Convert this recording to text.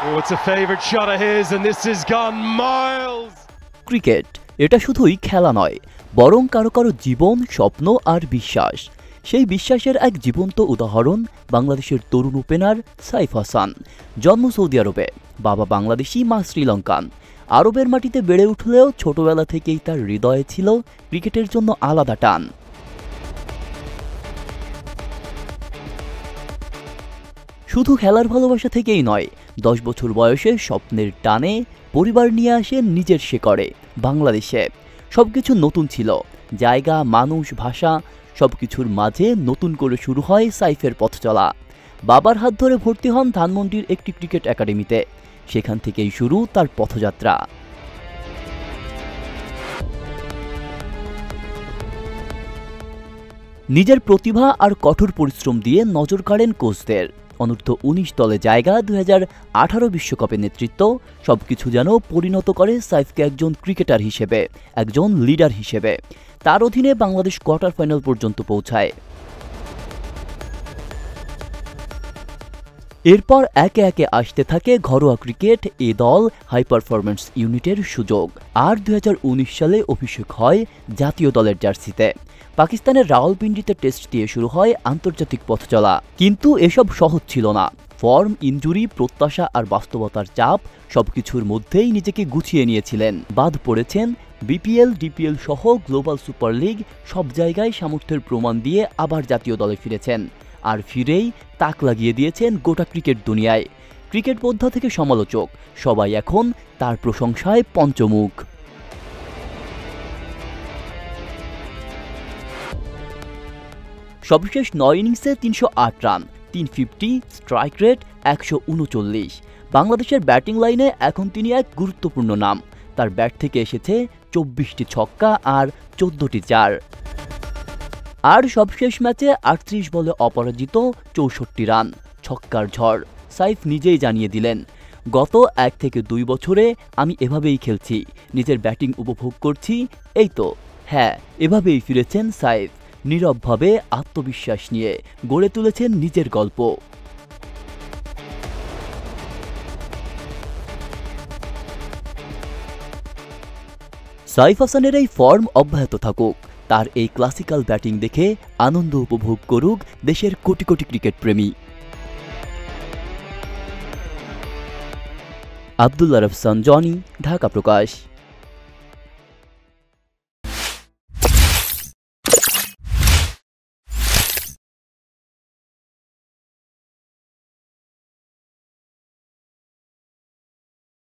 Oh, it's a favorite shot of his and this has gone miles. Cricket এটা শুধুই খেলা নয়, বরং কারো কারো জীবন, স্বপ্ন আর বিশ্বাস। সেই বিশ্বাসের এক জীবন্ত উদাহরণ বাংলাদেশের তরুণ ওপেনার সাইফ হাসান। জন্ম সৌদি আরবে, বাবা বাংলাদেশি, মা শ্রীলঙ্কান। আরবের মাটিতে বেড়ে উঠলেও ছোটবেলা থেকেই তার হৃদয়ে ছিল ক্রিকেটের জন্য আলাদা টান। শুধু খেলার ভালোবাসা থেকেই নয়, 10 বছর বয়সে স্বপ্নের টানে পরিবার নিয়ে আসেন নিজের শেকড়ে বাংলাদেশে। সবকিছু নতুন ছিল, জায়গা, মানুষ, ভাষা, সবকিছুর মাঝে নতুন করে শুরু হয় সাইফের পথ চলা। বাবার হাত ধরে ভর্তি হন ধানমন্ডির একটি ক্রিকেট একাডেমিতে। সেখান থেকেই শুরু তার পথযাত্রা। নিজের প্রতিভা আর কঠোর পরিশ্রম দিয়ে নজর কাড়েন কোচদের। অনূর্ধ্ব-19 দলে জায়গা, 2018 বিশ্বকাপে নেতৃত্ব, সবকিছু যেন পরিণত করে সাইফকে একজন ক্রিকেটার হিসেবে, একজন লিডার হিসেবে। তার অধীনে বাংলাদেশ কোয়ার্টার ফাইনাল পর্যন্ত পৌঁছায়। এরপর একে একে আসতে থাকে ঘরোয়া ক্রিকেট এ দল, হাই পারফরম্যান্স ইউনিটের সুযোগ। আর 2019 সালে অভিষেক হয় জাতীয় দলের জার্সিতে। পাকিস্তানের রাওয়ালপিন্ডিতে টেস্ট দিয়ে শুরু হয় আন্তর্জাতিক পথ চলা। কিন্তু এসব সহজ ছিল না। ফর্ম, ইনজুরি, প্রত্যাশা আর বাস্তবতার চাপ সবকিছুর মধ্যেই নিজেকে গুছিয়ে নিয়েছিলেন। বাদ পড়েছেন বিপিএল, ডিপিএল সহ গ্লোবাল সুপার লিগ, সব জায়গায় সামর্থ্যের প্রমাণ দিয়ে আবার জাতীয় দলে ফিরেছেন। আর ফিরেই তাক লাগিয়ে দিয়েছেন গোটা ক্রিকেট দুনিয়ায়। ক্রিকেট বোদ্ধা থেকে সমালোচক সবাই এখন তার প্রশংসায় পঞ্চমুখ। সর্বশেষ 9 ইনিংসে 308 রান, 350, স্ট্রাইক রেট 139। বাংলাদেশের ব্যাটিং লাইনে এখন তিনি এক গুরুত্বপূর্ণ নাম। তার ব্যাট থেকে এসেছে 24টি ছক্কা আর 14টি চার। আর সবশেষ ম্যাচে 38 বলে অপরাজিত 64 রান, ছক্কার ঝড়। সাইফ নিজেই জানিয়ে দিলেন, গত 1 থেকে 2 বছরে আমি এভাবেই খেলছি, নিজের ব্যাটিং উপভোগ করছি। এই তো, হ্যাঁ, এভাবেই ফিরেছেন সাইফ। নীরবভাবে, আত্মবিশ্বাস নিয়ে গড়ে তুলেছেন নিজের গল্প। সাইফ হাসানের এই ফর্ম অব্যাহত থাকুক। তার এই ক্লাসিক্যাল ব্যাটিং দেখে আনন্দ উপভোগ করুক দেশের কোটি কোটি ক্রিকেট প্রেমী। আব্দুল্লাহ রফসান জনি, ঢাকা প্রকাশ।